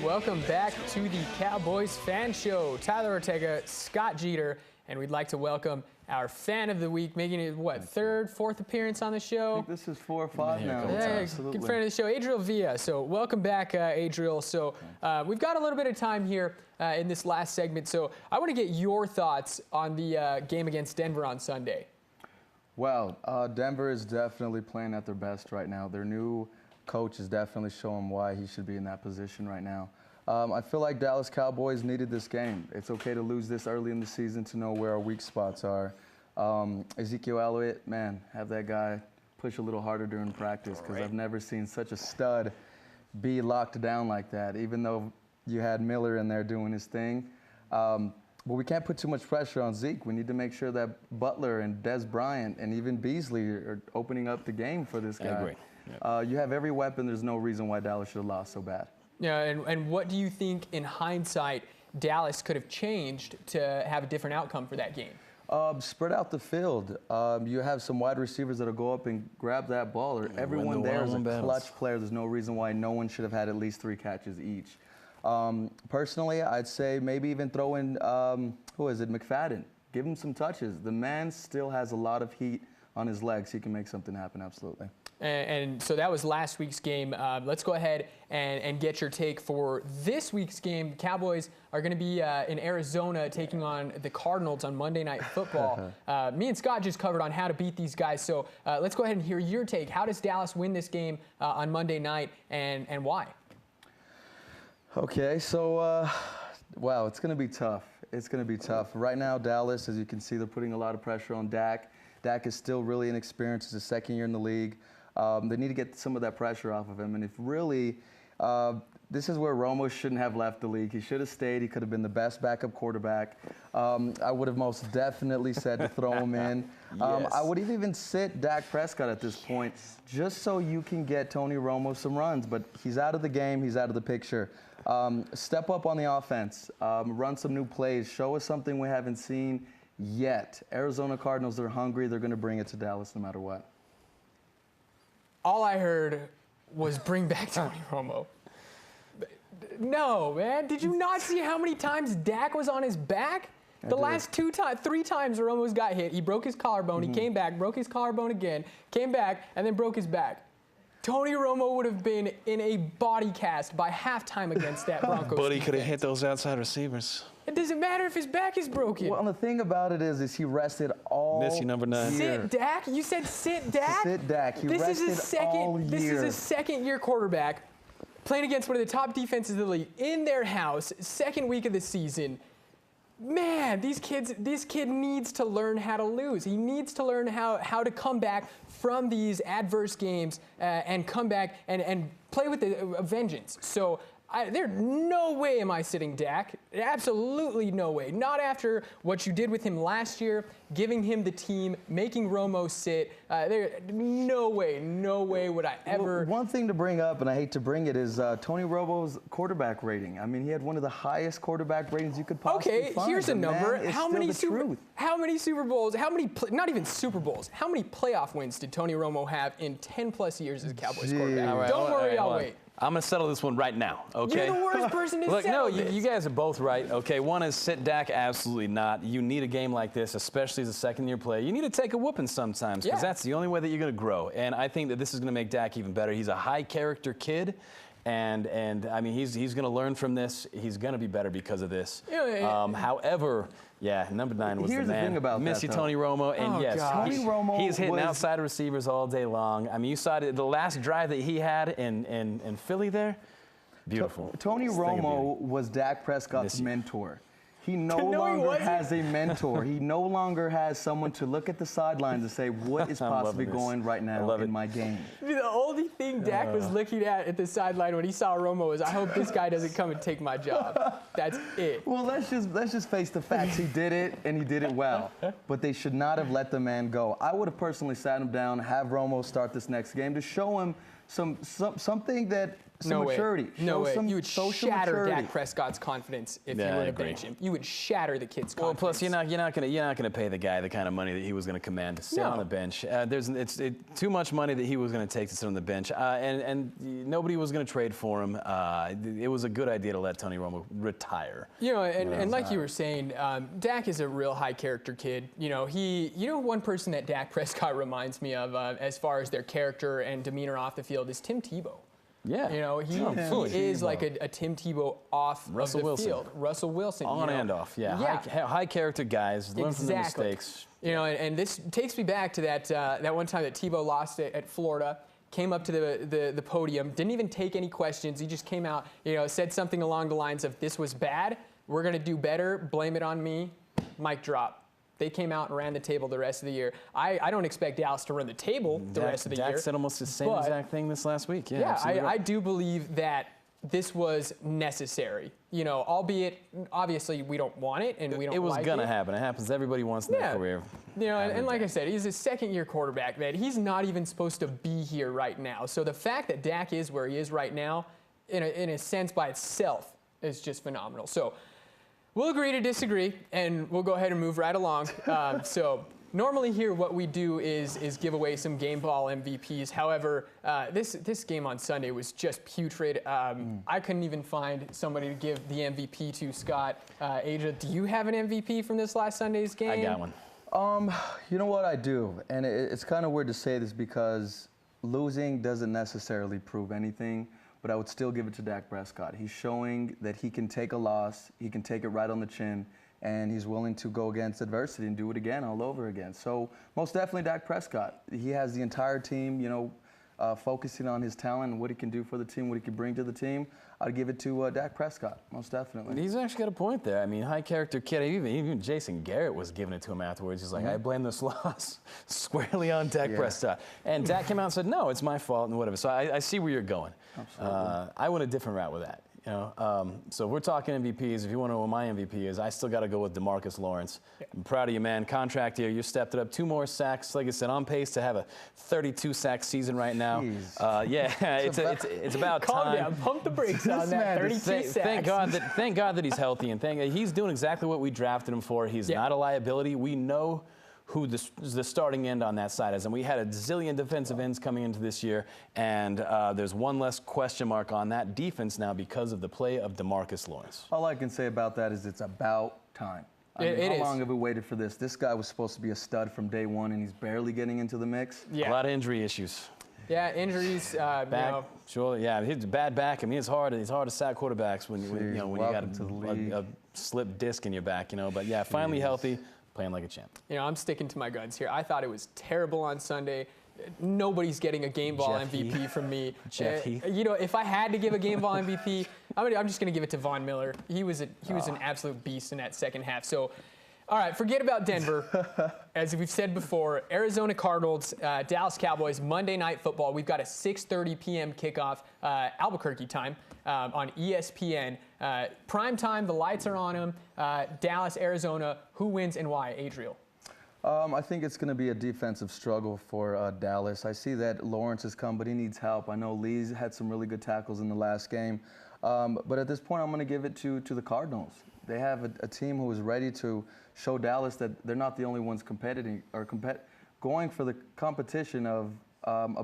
Welcome back to the Cowboys Fan Show. Tyler Ortega, Scott Jeter, and we'd like to welcome our fan of the week, making it, third, fourth appearance on the show? I think this is 4 or 5 now. Yeah, good friend of the show, Adriel Villa. So welcome back, Adriel. So we've got a little bit of time here in this last segment. So I want to get your thoughts on the game against Denver on Sunday. Well, Denver is definitely playing at their best right now. Their new coach is definitely showing why he should be in that position right now. I feel like Dallas Cowboys needed this game. It's okay to lose this early in the season to know where our weak spots are. Ezekiel Elliott, man, have that guy push a little harder during practice, because I've never seen such a stud be locked down like that, even though you had Miller in there doing his thing. But we can't put too much pressure on Zeke. We need to make sure that Butler and Dez Bryant and even Beasley are opening up the game for this guy. I agree. Yep. You have every weapon. There's no reason why Dallas should have lost so bad. Yeah, and what do you think, in hindsight, Dallas could have changed to have a different outcome for that game? Spread out the field. You have some wide receivers that'll go up and grab that ball. Or everyone there is a clutch player. There's no reason why no one should have had at least 3 catches each. Personally, I'd say maybe even throw in, McFadden. Give him some touches. The man still has a lot of heat on his legs. He can make something happen, absolutely. And so that was last week's game. Let's go ahead and get your take for this week's game. The Cowboys are going to be in Arizona taking on the Cardinals on Monday Night Football. Me and Scott just covered on how to beat these guys. So let's go ahead and hear your take. How does Dallas win this game on Monday night, and why? Okay, so, wow, it's going to be tough. It's going to be tough. Right now, Dallas, as you can see, they're putting a lot of pressure on Dak. Dak is still really inexperienced. It's his second year in the league. They need to get some of that pressure off of him. And if really, this is where Romo shouldn't have left the league. He should have stayed. He could have been the best backup quarterback. I would have most definitely said to throw him in. Yes. I would even sit Dak Prescott at this point, just so you can get Tony Romo some runs. But he's out of the game. He's out of the picture. Step up on the offense. Run some new plays. Show us something we haven't seen yet. Arizona Cardinals, they're hungry. They're going to bring it to Dallas no matter what. All I heard was bring back Tony Romo. No, man. Did you not see how many times Dak was on his back? The last 3 times Romo's got hit, he broke his collarbone, he came back, broke his collarbone again, came back, and then broke his back. Tony Romo would have been in a body cast by halftime against that Broncos But he could have hit those outside receivers. It doesn't matter if his back is broken. Well, and the thing about it is he rested all Missy number 9. year. Sit Dak? You said sit Dak? Sit Dak. He rested all year. This is a second-year quarterback playing against one of the top defenses of the league in their house, second week of the season. Man, this kid needs to learn how to lose. He needs to learn how to come back from these adverse games and come back and play with a vengeance. So there's no way am I sitting Dak. Absolutely no way. Not after what you did with him last year, giving him the team, making Romo sit. No way would I ever. Well, one thing to bring up, and I hate to bring it, is Tony Romo's quarterback rating. I mean, he had one of the highest quarterback ratings you could possibly find. Okay, here's a number. How many Super Bowls, not even Super Bowls, how many playoff wins did Tony Romo have in 10-plus years as a Cowboys quarterback? Right, Don't worry, I'll wait. I'm going to settle this one right now, okay? You're the worst person to Look, settle no, this. you guys are both right, okay? One is sit Dak, absolutely not. You need a game like this, especially as a second-year player. You need to take a whooping sometimes, because that's the only way that you're going to grow. And I think that this is going to make Dak even better. He's a high-character kid. And I mean, he's going to learn from this. He's going to be better because of this. However, number 9 was Here's the man. Thing about Missy that, Tony Romo, and Tony Romo he's hitting outside receivers all day long. I mean, you saw the last drive that he had in Philly there. Beautiful. Tony Romo was Dak Prescott's mentor. He no longer has a mentor. He no longer has someone to look at the sidelines and say, what is possibly going right now in my game? Dude, the only thing Dak was looking at the sideline when he saw Romo is, I hope this guy doesn't come and take my job. That's it. Well, let's just face the facts. He did it, and he did it well. But they should not have let the man go. I would have personally sat him down, have Romo start this next game to show him something that No maturity. way. No way. Some You would social shatter maturity. Dak Prescott's confidence if you Yeah, were I to agree. bench him. You would shatter the kid's Well, confidence. plus you're not gonna pay the guy the kind of money that he was gonna command to sit No. on the bench. It's too much money that he was gonna take to sit on the bench, and nobody was gonna trade for him. It was a good idea to let Tony Romo retire. And like you were saying, Dak is a real high character kid. One person that Dak Prescott reminds me of as far as their character and demeanor off the field is Tim Tebow. Yeah. He is like a Tim Tebow off Russell of the Wilson. field. Russell Wilson. On and off, yeah. High character guys, learn from the mistakes. And this takes me back to that one time that Tebow lost at Florida. Came up to the podium, didn't even take any questions. He just came out, said something along the lines of, "This was bad. We're gonna do better. Blame it on me." Mic drop. They came out and ran the table the rest of the year. I don't expect Dallas to run the table the rest of the year. Dak said almost the same exact thing this last week. Yeah, I do believe that this was necessary. Albeit obviously we don't want it and we don't. It was like gonna happen. It happens. Everybody wants in their career. And like I said, he's a second-year quarterback, man. He's not even supposed to be here right now. So the fact that Dak is where he is right now, in a sense by itself, is just phenomenal. So. We'll agree to disagree, and we'll go ahead and move right along. So normally here what we do is give away some game ball MVPs. However, this game on Sunday was just putrid. I couldn't even find somebody to give the MVP to. Scott, Adriel, do you have an MVP from this last Sunday's game? I got one. You know what, I do, and it's kind of weird to say this because losing doesn't necessarily prove anything. But I would still give it to Dak Prescott. He's showing that he can take a loss, he can take it right on the chin, and he's willing to go against adversity and do it again all over again. So most definitely Dak Prescott. He has the entire team, focusing on his talent and what he can do for the team, what he can bring to the team. I'd give it to Dak Prescott, most definitely. He's actually got a point there. I mean, high character kid. Even Jason Garrett was giving it to him afterwards. He's like, I blame this loss squarely on Dak Prescott. And Dak came out and said, no, it's my fault and whatever. So I see where you're going. Absolutely. I went a different route with that. So we're talking MVPs. If you want to know what my MVP is, I still got to go with DeMarcus Lawrence. I'm proud of you, man. Contract year, you stepped it up. 2 more sacks. Like I said, on pace to have a 32-sack season right now. It's about Calm time. down. Pump the brakes on that. 32 sacks. Thank God that he's healthy, and he's doing exactly what we drafted him for. He's not a liability. We know who the starting end on that side is. And we had a zillion defensive ends coming into this year, and there's one less question mark on that defense now because of the play of DeMarcus Lawrence. All I can say about that is it's about time. How long have we waited for this? This guy was supposed to be a stud from day one, and he's barely getting into the mix. A lot of injury issues. Yeah, injuries. Back, sure. Yeah, he's a bad back. I mean, it's hard to sack quarterbacks when you got a slipped disc in your back. But yeah, finally healthy. Playing like a champ. I'm sticking to my guns here. I thought it was terrible on Sunday. Nobody's getting a game ball MVP from me. Jeff Heath. If I had to give a game ball MVP, I'm just going to give it to Von Miller. He was an absolute beast in that second half. So, all right, forget about Denver. As we've said before, Arizona Cardinals, Dallas Cowboys, Monday Night Football. We've got a 6:30 p.m. kickoff, Albuquerque time, on ESPN. Prime time, the lights are on them. Dallas, Arizona. Who wins and why, Adriel? I think it's going to be a defensive struggle for Dallas. I see that Lawrence has come, but he needs help. I know Lee's had some really good tackles in the last game. But at this point, I'm going to give it to the Cardinals. They have a team who is ready to show Dallas that they're not the only ones competing or going for the competition of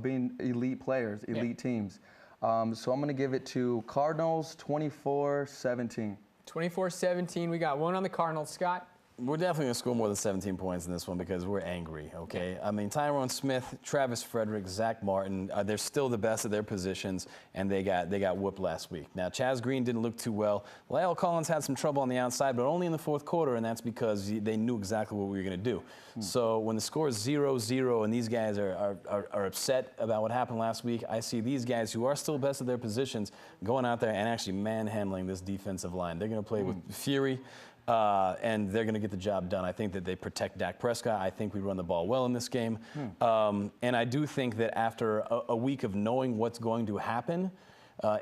being elite players, elite teams. So I'm going to give it to Cardinals 24-17. 24-17. We got one on the Cardinals. Scott? We're definitely going to score more than 17 points in this one because we're angry, okay? I mean, Tyron Smith, Travis Frederick, Zach Martin, they're still the best at their positions, and they got whooped last week. Now, Chaz Green didn't look too well. Lyle Collins had some trouble on the outside, but only in the fourth quarter, and that's because they knew exactly what we were going to do. So when the score is 0-0 and these guys are upset about what happened last week, I see these guys who are still best at their positions going out there and actually manhandling this defensive line. They're going to play with fury. And they're going to get the job done. I think that they protect Dak Prescott. I think we run the ball well in this game. And I do think that after a week of knowing what's going to happen,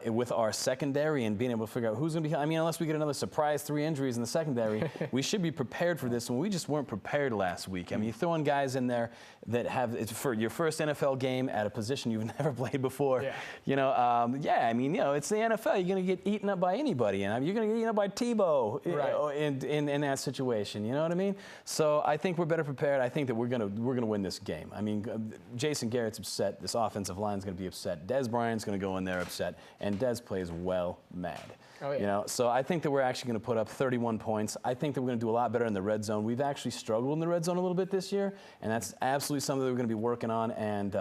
with our secondary and being able to figure out who's going to be. I mean, unless we get another surprise 3 injuries in the secondary, we should be prepared for this one. We just weren't prepared last week. I mean, you throw in guys in there that have it's for your first NFL game at a position you've never played before. Yeah. You know, I mean, you know, it's the NFL. You're going to get eaten up by anybody, and you're going to get eaten up by Tebow in that situation. You know what I mean? So I think we're better prepared. I think that we're gonna win this game. I mean, Jason Garrett's upset. This offensive line's going to be upset. Des Bryant's going to go in there upset, and Des plays well mad. Oh, yeah. You know, so I think that we're actually going to put up 31 points. I think that we're going to do a lot better in the red zone. We've actually struggled in the red zone a little bit this year, and that's absolutely something that we're going to be working on. And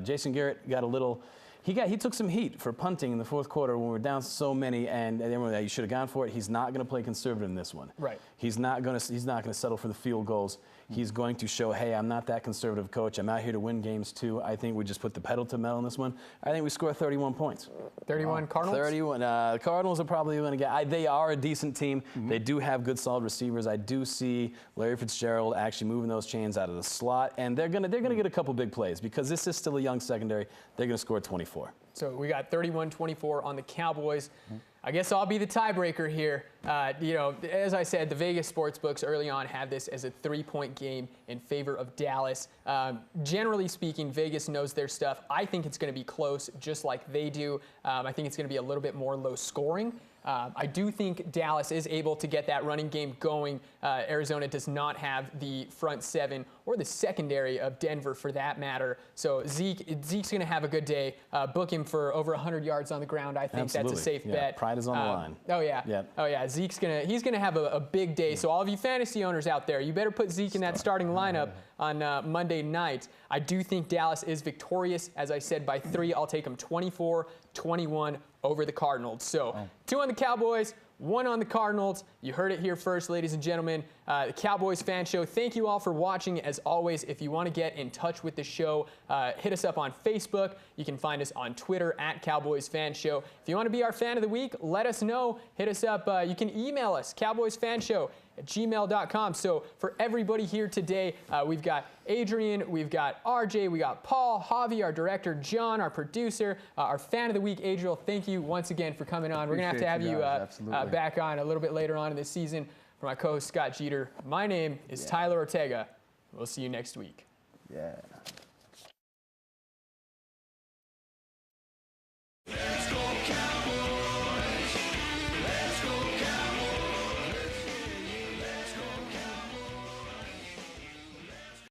Jason Garrett got a little. He took some heat for punting in the fourth quarter when we were down so many, and everyone you should have gone for it. He's not going to play conservative in this one. Right. He's not going to settle for the field goals. He's going to show, hey, I'm not that conservative coach. I'm out here to win games too. I think we just put the pedal to the metal in this one. I think we score 31 points. 31 Cardinals? 31. Cardinals are probably going to get. They are a decent team. They do have good, solid receivers. I do see Larry Fitzgerald actually moving those chains out of the slot, and they're gonna get a couple big plays because this is still a young secondary. They're going to score 24. So we got 31-24 on the Cowboys. I guess I'll be the tiebreaker here. You know, as I said, the Vegas sportsbooks early on had this as a 3-point game in favor of Dallas. Generally speaking, Vegas knows their stuff. I think it's going to be close, just like they do. I think it's going to be a little bit more low scoring. I do think Dallas is able to get that running game going. Arizona does not have the front seven or the secondary of Denver for that matter. So Zeke's going to have a good day. Book him for over 100 yards on the ground. I think that's a safe bet. Pride is on the line. Oh yeah. Yep. Oh yeah. He's gonna have a big day. So all of you fantasy owners out there, you better put Zeke in that starting lineup on Monday night. I do think Dallas is victorious. As I said, by 3. I'll take them 24-21 over the Cardinals. So 2 on the Cowboys, 1 on the Cardinals. You heard it here first, ladies and gentlemen. The Cowboys Fan Show. Thank you all for watching. As always, if you want to get in touch with the show, hit us up on Facebook. You can find us on Twitter at Cowboys Fan Show. If you want to be our fan of the week, let us know. Hit us up. You can email us, cowboysfanshow@gmail.com. So for everybody here today, we've got Adrian, we've got RJ, we got Paul, Javi, our director, John, our producer, our fan of the week, Adriel. Thank you once again for coming on. We're going to have you back on a little bit later on in the season. For my co-host, Scott Jeter, my name is Tyler Ortega. We'll see you next week. Yeah.